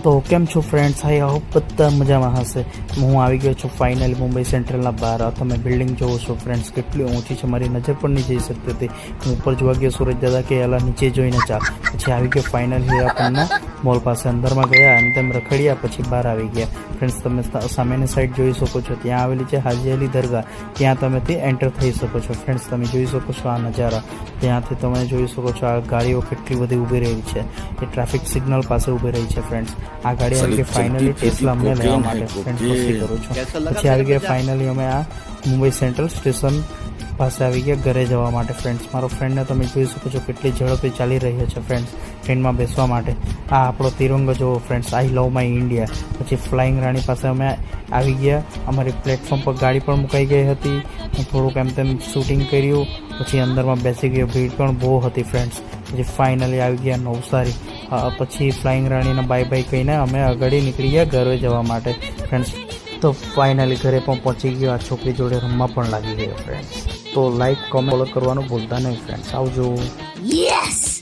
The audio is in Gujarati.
તો કેમ છો ફ્રેન્ડ્સ? આઈ હોપ બધા મજામાં હશે. હું આવી ગયો છું ફાઇનલી મુંબઈ સેન્ટ્રલના બહાર. તમે બિલ્ડિંગ જોવો છો ફ્રેન્ડ્સ, કેટલી ઊંચી છે, મારી નજર પણ નહીં જઈ શકતી હતી. હું ઉપર જોવા ગયો, સુરજ દાદા કે એલા નીચે જોઈને ચાલ. પછી આવી ગયો ફાઇનલી હીરાપુરના મોલ પાસે. અંદરમાં ગયા અને તેમ રખડ્યા, પછી બહાર આવી ગયા. ફ્રેન્ડ્સ, તમે સામેની સાઈડ જોઈ શકો છો, ત્યાં આવેલી છે હાજી અલી દરગાહ. ત્યાં તમે તે એન્ટર થઈ શકો છો. ફ્રેન્ડ્સ, તમે જોઈ શકો છો આ નજારા. ત્યાંથી તમે જોઈ શકો છો આ ગાડીઓ કેટલી બધી ઊભી રહી છે. એ ટ્રાફિક સિગ્નલ પાસે ઊભી રહી છે. ફ્રેન્ડ્સ, આ ગાડી આવી ગઈ ફાઇનલી ટેસ્લા અમને લેવા માટે. ફ્રેન્ડ્સ, મસ્તી કરું છું. પછી આવી ગયા ફાઇનલી અમે આ મુંબઈ સેન્ટ્રલ સ્ટેશન પાસે આવી ગયા ઘરે જવા માટે. ફ્રેન્ડ્સ, મારો ફ્રેન્ડને તમે જોઈ શકો છો કેટલી ઝડપથી ચાલી રહ્યો છે. ફ્રેન્ડ્સ, ટ્રેનમાં બેસવા માટે આ આપણો તિરંગો જોવો. Friends, I love my India. પછી ફ્લાઇંગ રાણી પાસે અમે આવી ગયા. અમારી પ્લેટફોર્મ પર ગાડી પણ મુકાઈ ગઈ હતી. થોડુંક એમ તેમ શૂટિંગ કર્યું, પછી અંદરમાં બેસી ગયો. ભીડ પણ બહુ હતી. ફ્રેન્ડ્સ, પછી ફાઇનલી આવી ગયા નવસારી. પછી ફ્લાઇંગ રાણીને બાય બાય કહીને અમે આગળ નીકળી ગયા ઘરે જવા માટે. ફ્રેન્ડ્સ, તો ફાઇનલી ઘરે પણ પહોંચી ગયો. આ છોકરી જોડે રમવા પણ લાગી ગયો. ફ્રેન્ડ્સ, તો લાઈક કોમેન્ટ ફોલો કરવાનું ભૂલતા નહીં. ફ્રેન્ડ્સ, આવજો. Yes!